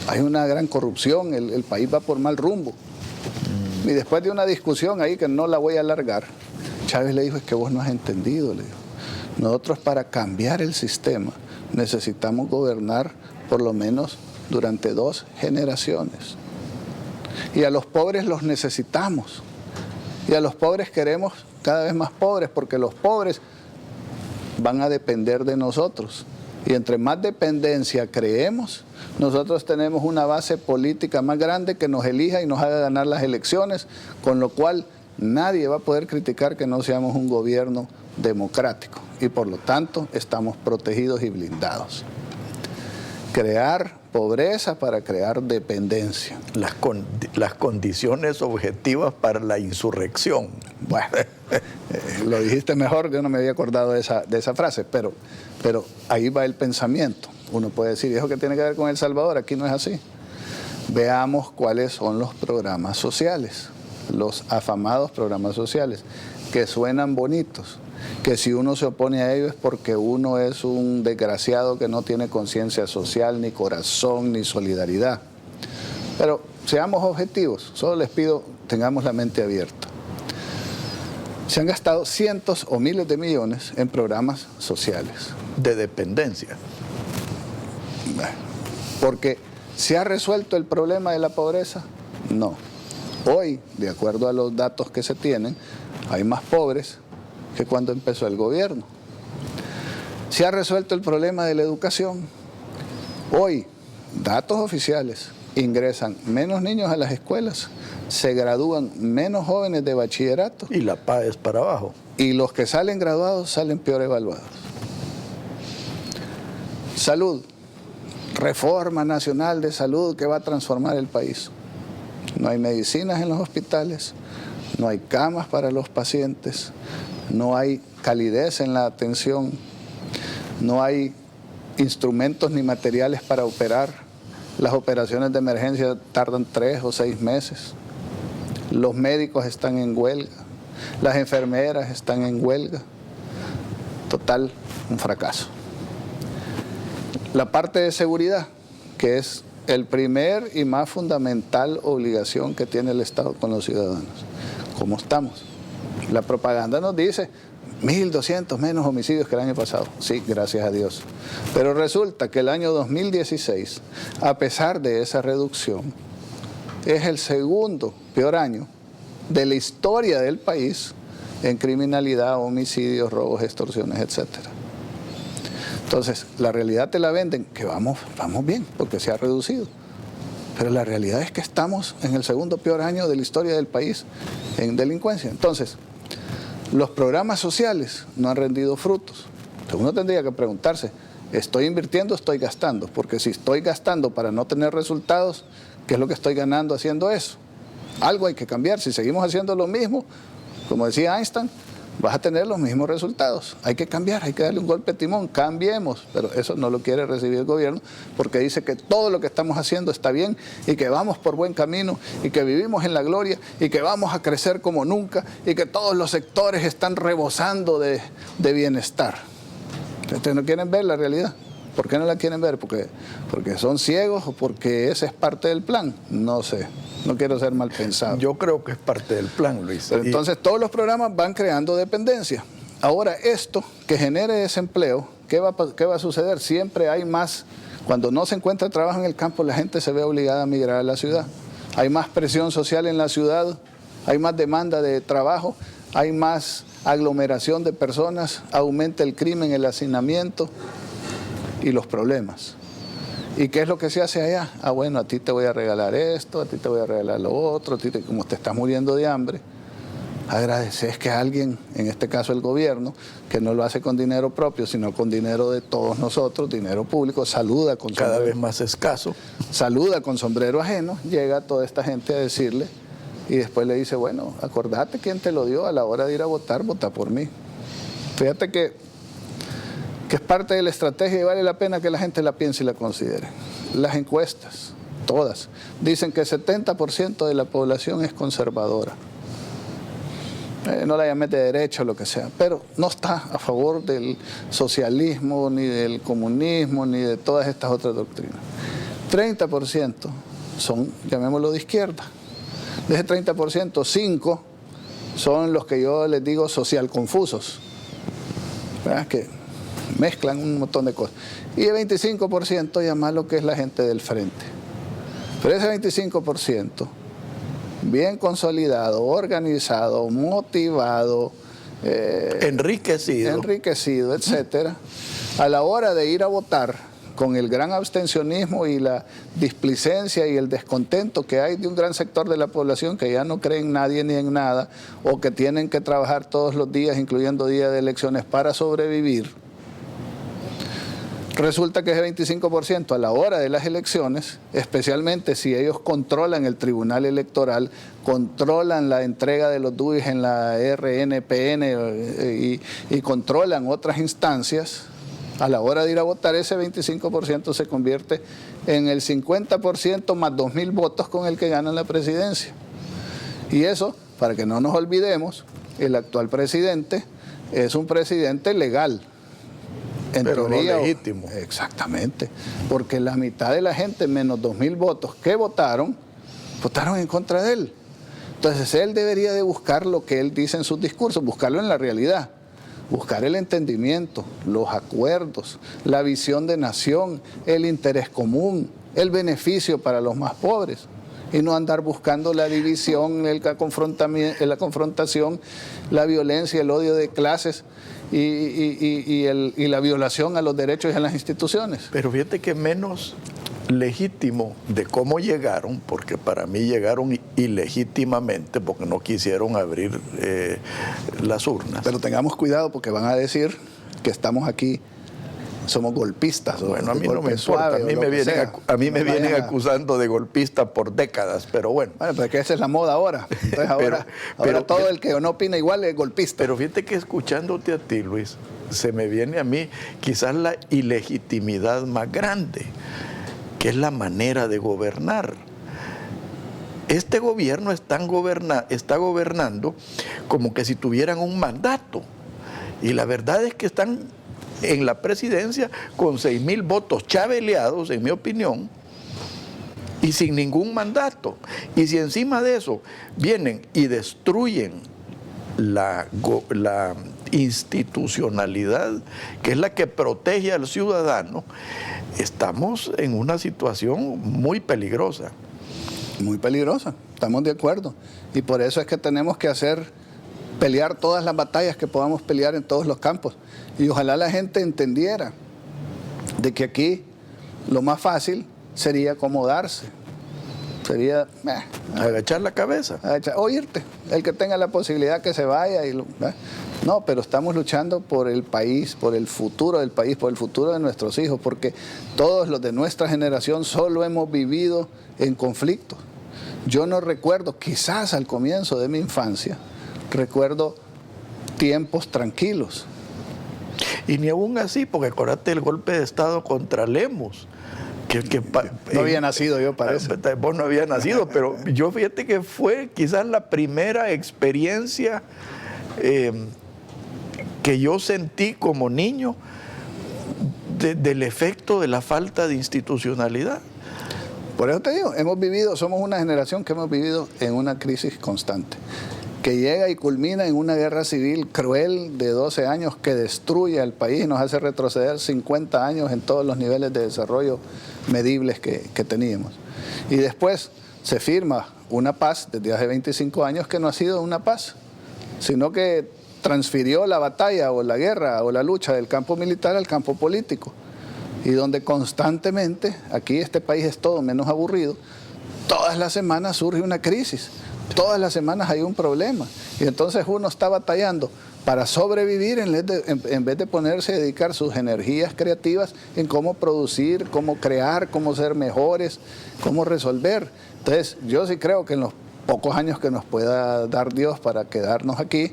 hay una gran corrupción, el país va por mal rumbo. Y después de una discusión ahí que no la voy a alargar, Chávez le dijo, es que vos no has entendido, le dijo. Nosotros para cambiar el sistema necesitamos gobernar por lo menos durante 2 generaciones. Y a los pobres los necesitamos. Y a los pobres queremos cada vez más pobres, porque los pobres van a depender de nosotros. Y entre más dependencia creemos, nosotros tenemos una base política más grande que nos elija y nos haga ganar las elecciones, con lo cual nadie va a poder criticar que no seamos un gobierno democrático. Y por lo tanto, estamos protegidos y blindados. Crear pobreza para crear dependencia. Las condiciones objetivas para la insurrección. Bueno, lo dijiste mejor, yo no me había acordado de esa frase, pero ahí va el pensamiento. Uno puede decir, ¿y eso qué tiene que ver con El Salvador? Aquí no es así. veamos cuáles son los programas sociales, los afamados programas sociales, que suenan bonitos, que si uno se opone a ellos es porque uno es un desgraciado que no tiene conciencia social, ni corazón, ni solidaridad. Pero seamos objetivos, solo les pido, tengamos la mente abierta. Se han gastado cientos o miles de millones en programas sociales. De dependencia. Porque ¿se ha resuelto el problema de la pobreza? No. Hoy, de acuerdo a los datos que se tienen, hay más pobres que cuando empezó el gobierno. ¿Se ha resuelto el problema de la educación? Hoy, datos oficiales, ingresan menos niños a las escuelas, se gradúan menos jóvenes de bachillerato. Y la paz es para abajo. Y los que salen graduados salen peor evaluados. Salud. Reforma nacional de salud que va a transformar el país. No hay medicinas en los hospitales, no hay camas para los pacientes, no hay calidez en la atención, no hay instrumentos ni materiales para operar. Las operaciones de emergencia tardan 3 o 6 meses. Los médicos están en huelga, las enfermeras están en huelga. Total, un fracaso. La parte de seguridad, que es el primer y más fundamental obligación que tiene el Estado con los ciudadanos. ¿Cómo estamos? La propaganda nos dice 1.200 menos homicidios que el año pasado. Sí, gracias a Dios. Pero resulta que el año 2016, a pesar de esa reducción, es el segundo peor año de la historia del país en criminalidad, homicidios, robos, extorsiones, etcétera. Entonces, la realidad te la venden, que vamos bien, porque se ha reducido. Pero la realidad es que estamos en el segundo peor año de la historia del país en delincuencia. Entonces, los programas sociales no han rendido frutos. Entonces, uno tendría que preguntarse, ¿estoy invirtiendo o estoy gastando? Porque si estoy gastando para no tener resultados, ¿qué es lo que estoy ganando haciendo eso? Algo hay que cambiar. Si seguimos haciendo lo mismo, como decía Einstein, vas a tener los mismos resultados. Hay que cambiar, hay que darle un golpe de timón, cambiemos. Pero eso no lo quiere recibir el gobierno porque dice que todo lo que estamos haciendo está bien y que vamos por buen camino y que vivimos en la gloria y que vamos a crecer como nunca y que todos los sectores están rebosando de bienestar. Ustedes no quieren ver la realidad. ¿Por qué no la quieren ver? ¿Porque son ciegos o porque ese es parte del plan? No sé, no quiero ser mal pensado. Yo creo que es parte del plan, Luis. Pero entonces todos los programas van creando dependencia. Ahora esto que genere desempleo, ¿qué va a suceder? Siempre hay más. Cuando no se encuentra trabajo en el campo, la gente se ve obligada a migrar a la ciudad. Hay más presión social en la ciudad, hay más demanda de trabajo, hay más aglomeración de personas, aumenta el crimen, el hacinamiento y los problemas. ¿Y qué es lo que se hace allá? Ah, bueno, a ti te voy a regalar esto, a ti te voy a regalar lo otro, como te estás muriendo de hambre, agradeces que alguien, en este caso el gobierno, que no lo hace con dinero propio, sino con dinero de todos nosotros, dinero público, saluda con cada vez más escaso. Saluda con sombrero ajeno, llega toda esta gente a decirle, y después le dice, bueno, acordate quién te lo dio a la hora de ir a votar, vota por mí. Fíjate que es parte de la estrategia y vale la pena que la gente la piense y la considere. Las encuestas, todas, dicen que el 70% de la población es conservadora. No la llames de derecha o lo que sea, pero no está a favor del socialismo, ni del comunismo, ni de todas estas otras doctrinas. 30% son, llamémoslo de izquierda. De ese 30%, 5 son los que yo les digo social confusos, ¿verdad? Que mezclan un montón de cosas. Y el 25% llama lo que es la gente del frente. Pero ese 25%, bien consolidado, organizado, motivado, enriquecido, etcétera, a la hora de ir a votar, con el gran abstencionismo y la displicencia y el descontento que hay de un gran sector de la población que ya no cree en nadie ni en nada, o que tienen que trabajar todos los días, incluyendo días de elecciones, para sobrevivir, resulta que ese 25% a la hora de las elecciones, especialmente si ellos controlan el tribunal electoral, controlan la entrega de los DUIs en la RNPN y controlan otras instancias, a la hora de ir a votar ese 25% se convierte en el 50% más 2.000 votos con el que ganan la presidencia. Y eso, para que no nos olvidemos, el actual presidente es un presidente legal. En pero teoría, no legítimo. Exactamente, porque la mitad de la gente, menos 2.000 votos que votaron en contra de él. Entonces él debería de buscar lo que él dice en sus discursos, buscarlo en la realidad, buscar el entendimiento, los acuerdos, la visión de nación, el interés común, el beneficio para los más pobres, y no andar buscando la división, la confrontación, la violencia, el odio de clases y la violación a los derechos y a las instituciones. Pero fíjate que menos legítimo de cómo llegaron, porque para mí llegaron ilegítimamente porque no quisieron abrir las urnas. Pero tengamos cuidado porque van a decir que estamos aquí, somos golpistas. Bueno, a mí no me importa, a mí me vienen acusando de golpista por décadas, pero bueno. Bueno, pues que esa es la moda ahora. Entonces ahora todo el que no opina igual es golpista. Pero fíjate que escuchándote a ti, Luis, se me viene a mí quizás la ilegitimidad más grande, que es la manera de gobernar. Este gobierno está gobernando como que si tuvieran un mandato. Y la verdad es que están en la presidencia con 6.000 votos chaveleados, en mi opinión, y sin ningún mandato. Y si encima de eso vienen y destruyen la institucionalidad, que es la que protege al ciudadano, estamos en una situación muy peligrosa. Muy peligrosa, estamos de acuerdo. Y por eso es que tenemos que pelear todas las batallas que podamos pelear en todos los campos. Y ojalá la gente entendiera de que aquí lo más fácil sería acomodarse. Sería agachar la cabeza. O irte. El que tenga la posibilidad que se vaya. No, pero estamos luchando por el país, por el futuro del país, por el futuro de nuestros hijos, porque todos los de nuestra generación solo hemos vivido en conflictos. Yo no recuerdo, quizás al comienzo de mi infancia, recuerdo tiempos tranquilos. Y ni aún así, porque acuérdate el golpe de Estado contra Lemos. No había nacido yo, parece. Vos no habías nacido, pero yo fíjate que fue quizás la primera experiencia que yo sentí como niño del efecto de la falta de institucionalidad. Por eso te digo, somos una generación que hemos vivido en una crisis constante, que llega y culmina en una guerra civil cruel de 12 años que destruye al país y nos hace retroceder 50 años en todos los niveles de desarrollo medibles que teníamos. Y después se firma una paz desde hace 25 años que no ha sido una paz, sino que transfirió la batalla o la guerra o la lucha del campo militar al campo político. Y donde constantemente, aquí este país es todo menos aburrido, todas las semanas surge una crisis. Todas las semanas hay un problema y entonces uno está batallando para sobrevivir en vez de ponerse a dedicar sus energías creativas en cómo producir, cómo crear, cómo ser mejores, cómo resolver. Entonces yo sí creo que en los pocos años que nos pueda dar Dios para quedarnos aquí,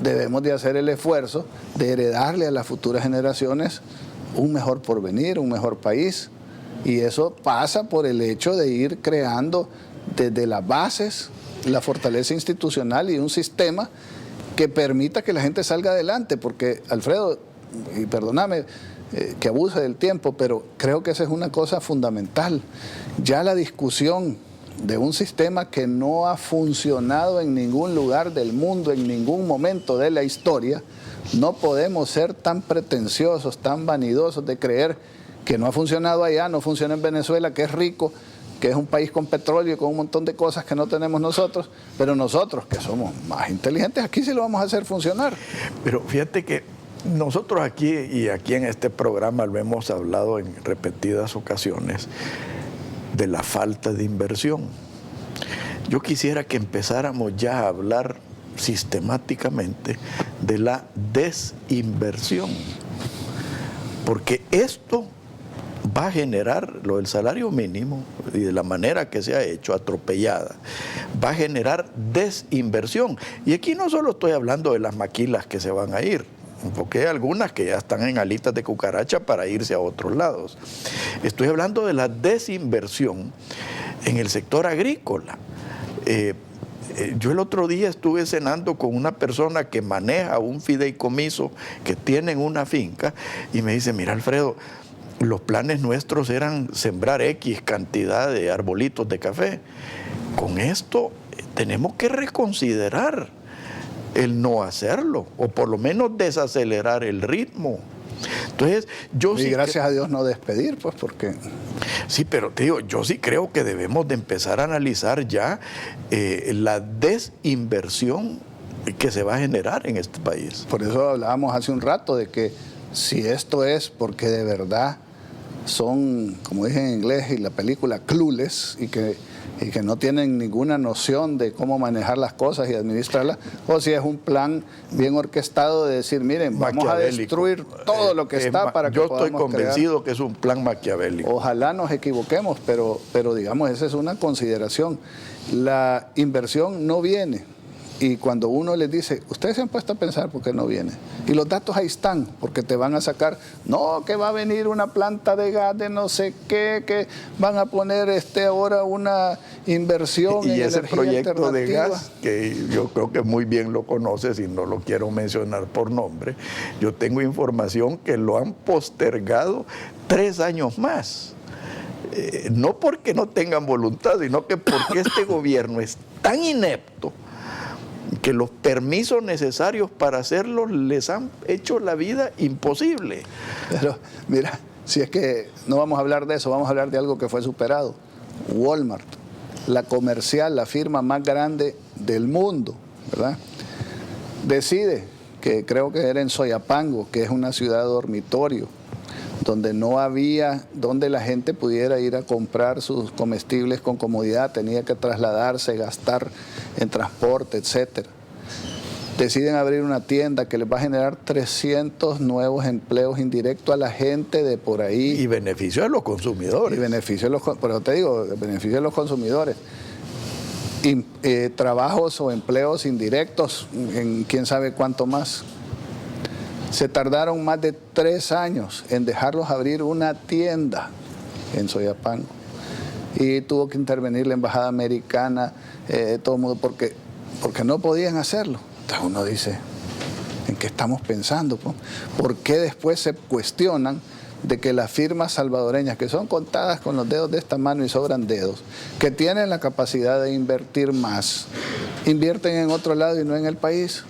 debemos de hacer el esfuerzo de heredarle a las futuras generaciones un mejor porvenir, un mejor país, y eso pasa por el hecho de ir creando desde las bases la fortaleza institucional y un sistema que permita que la gente salga adelante, porque Alfredo, y perdóname que abuse del tiempo, pero creo que esa es una cosa fundamental. Ya la discusión de un sistema que no ha funcionado en ningún lugar del mundo, en ningún momento de la historia, no podemos ser tan pretenciosos, tan vanidosos de creer que no ha funcionado allá, no funciona en Venezuela, que es rico, que es un país con petróleo y con un montón de cosas que no tenemos nosotros, pero nosotros, que somos más inteligentes, aquí sí lo vamos a hacer funcionar. Pero fíjate que nosotros aquí y aquí en este programa lo hemos hablado en repetidas ocasiones de la falta de inversión. Yo quisiera que empezáramos ya a hablar sistemáticamente de la desinversión, porque esto va a generar, lo del salario mínimo y de la manera que se ha hecho, atropellada, va a generar desinversión. Y aquí no solo estoy hablando de las maquilas que se van a ir, porque hay algunas que ya están en alitas de cucaracha para irse a otros lados. Estoy hablando de la desinversión en el sector agrícola. Yo el otro día estuve cenando con una persona que maneja un fideicomiso que tiene una finca y me dice, mira Alfredo, los planes nuestros eran sembrar X cantidad de arbolitos de café. Con esto tenemos que reconsiderar el no hacerlo, o por lo menos desacelerar el ritmo. Entonces, yo y gracias a Dios no despedir, pues, porque... Sí, pero te digo, yo sí creo que debemos de empezar a analizar ya la desinversión que se va a generar en este país. Por eso hablábamos hace un rato de que si esto es porque de verdad son, como dije en inglés y la película, clueless, y que no tienen ninguna noción de cómo manejar las cosas y administrarlas, o si es un plan bien orquestado de decir, miren, vamos a destruir todo lo que está para que yo estoy podamos convencido crear. Que es un plan maquiavélico. Ojalá nos equivoquemos, pero digamos, esa es una consideración. La inversión no viene. Y cuando uno les dice, ustedes se han puesto a pensar por qué no viene. Y los datos ahí están, porque te van a sacar, no, que va a venir una planta de gas de no sé qué, que van a poner ahora una inversión en ese energía proyecto de alternativa. gas, que yo creo que muy bien lo conoces y no lo quiero mencionar por nombre, yo tengo información que lo han postergado 3 años más. No porque no tengan voluntad, sino que porque este gobierno es tan inepto que los permisos necesarios para hacerlo les han hecho la vida imposible. Pero mira, si es que no vamos a hablar de eso, vamos a hablar de algo que fue superado. Walmart, la comercial, la firma más grande del mundo, ¿verdad? Decide, que creo que era en Soyapango, que es una ciudad dormitorio, donde no había donde la gente pudiera ir a comprar sus comestibles con comodidad, tenía que trasladarse, gastar en transporte, etcétera. Deciden abrir una tienda que les va a generar 300 nuevos empleos indirectos a la gente de por ahí. Y beneficio a los consumidores. Y beneficio a los, pero te digo, beneficio a los consumidores. Trabajos o empleos indirectos en quién sabe cuánto más. Se tardaron más de 3 años en dejarlos abrir una tienda en Soyapango. Y tuvo que intervenir la embajada americana, todo el mundo, porque no podían hacerlo. Entonces uno dice, ¿en qué estamos pensando? ¿Por qué después se cuestionan de que las firmas salvadoreñas, que son contadas con los dedos de esta mano y sobran dedos, que tienen la capacidad de invertir más, invierten en otro lado y no en el país?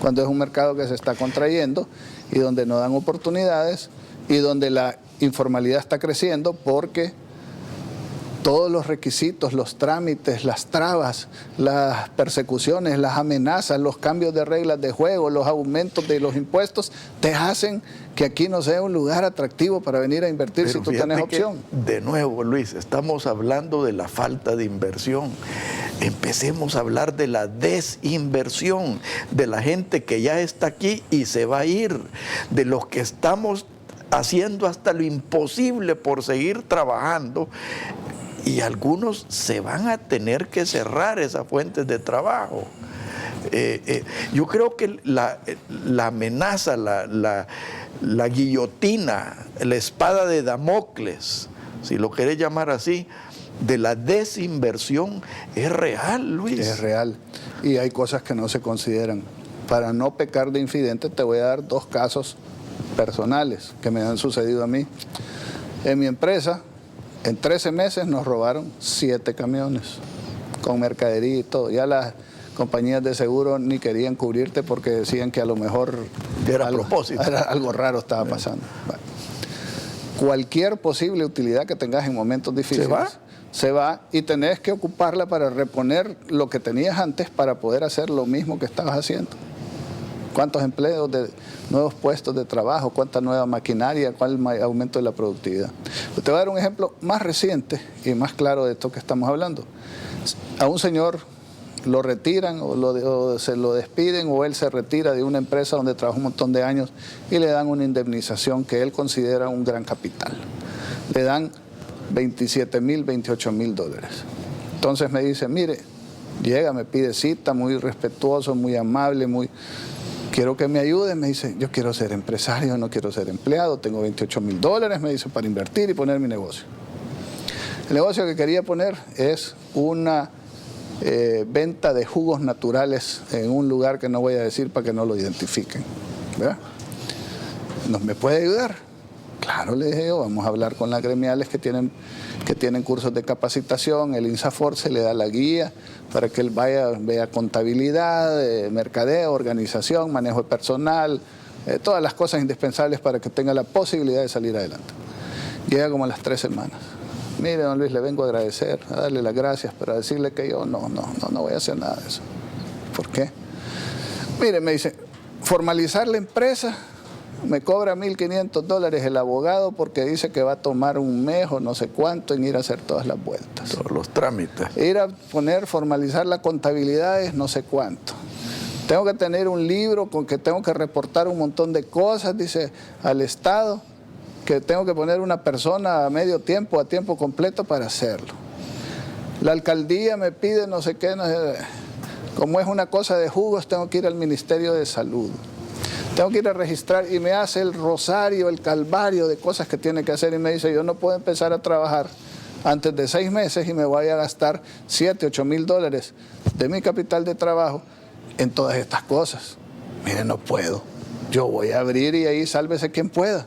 Cuando es un mercado que se está contrayendo y donde no dan oportunidades y donde la informalidad está creciendo porque todos los requisitos, los trámites, las trabas, las persecuciones, las amenazas, los cambios de reglas de juego, los aumentos de los impuestos, te hacen que aquí no sea un lugar atractivo para venir a invertir. Pero si tú tienes opción. De nuevo, Luis, estamos hablando de la falta de inversión. Empecemos a hablar de la desinversión, de la gente que ya está aquí y se va a ir, de los que estamos haciendo hasta lo imposible por seguir trabajando. Y algunos se van a tener que cerrar esas fuentes de trabajo. Yo creo que la amenaza, la guillotina, la espada de Damocles, si lo querés llamar así, de la desinversión es real, Luis. Es real. Y hay cosas que no se consideran. Para no pecar de infidente, te voy a dar 2 casos personales que me han sucedido a mí. En mi empresa, en 13 meses nos robaron 7 camiones con mercadería y todo. Ya las compañías de seguro ni querían cubrirte porque decían que a lo mejor era a propósito. Algo raro estaba pasando. Bueno, cualquier posible utilidad que tengas en momentos difíciles se va y tenés que ocuparla para reponer lo que tenías antes para poder hacer lo mismo que estabas haciendo. ¿Cuántos empleos de nuevos puestos de trabajo? ¿Cuánta nueva maquinaria? ¿Cuál aumento de la productividad? Te voy a dar un ejemplo más reciente y más claro de esto que estamos hablando. A un señor lo retiran o se lo despiden o él se retira de una empresa donde trabajó un montón de años y le dan una indemnización que él considera un gran capital. Le dan 27,000, 28,000 dólares. Entonces me dice, mire, llega, me pide cita, muy respetuoso, muy amable, quiero que me ayuden. Me dice, yo quiero ser empresario, no quiero ser empleado, tengo $28,000, me dice, para invertir y poner mi negocio. El negocio que quería poner es una venta de jugos naturales en un lugar que no voy a decir para que no lo identifiquen, ¿verdad? ¿Me puede ayudar? Claro, le dije yo, vamos a hablar con las gremiales que tienen cursos de capacitación. El INSAFORP se le da la guía para que él vea contabilidad, mercadeo, organización, manejo de personal, todas las cosas indispensables para que tenga la posibilidad de salir adelante. Llega como a las 3 semanas. Mire, don Luis, le vengo a agradecer, a darle las gracias, pero a decirle que yo no voy a hacer nada de eso. ¿Por qué? Mire, me dice, formalizar la empresa me cobra $1,500 el abogado porque dice que va a tomar un mes o no sé cuánto en ir a hacer todas las vueltas. Todos los trámites. Ir a formalizar la contabilidad es no sé cuánto. Tengo que tener un libro con que tengo que reportar un montón de cosas, dice, al Estado, que tengo que poner una persona a medio tiempo, a tiempo completo para hacerlo. La alcaldía me pide no sé qué, no sé, como es una cosa de jugos, tengo que ir al Ministerio de Salud. Tengo que ir a registrar y me hace el rosario, el calvario de cosas que tiene que hacer y me dice, yo no puedo empezar a trabajar antes de 6 meses y me voy a gastar $7,000, $8,000 de mi capital de trabajo en todas estas cosas. Mire, no puedo. Yo voy a abrir y ahí sálvese quien pueda.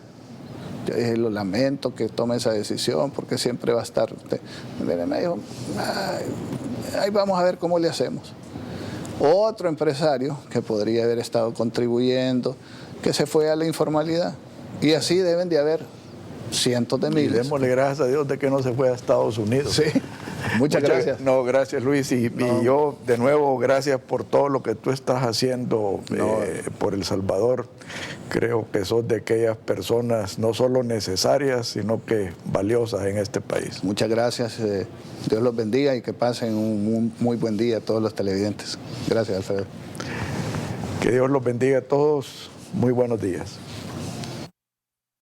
Yo dije, lo lamento que tome esa decisión porque siempre va a estar. Mire, me dijo, ahí vamos a ver cómo le hacemos. Otro empresario que podría haber estado contribuyendo, que se fue a la informalidad. Y así deben de haber cientos de miles. Y démosle gracias a Dios de que no se fue a Estados Unidos. Sí, muchas gracias. No, gracias Luis. Y yo, de nuevo, gracias por todo lo que tú estás haciendo por El Salvador. Creo que sos de aquellas personas no solo necesarias, sino que valiosas en este país. Muchas gracias. Dios los bendiga y que pasen un muy buen día a todos los televidentes. Gracias, Alfredo. Que Dios los bendiga a todos. Muy buenos días.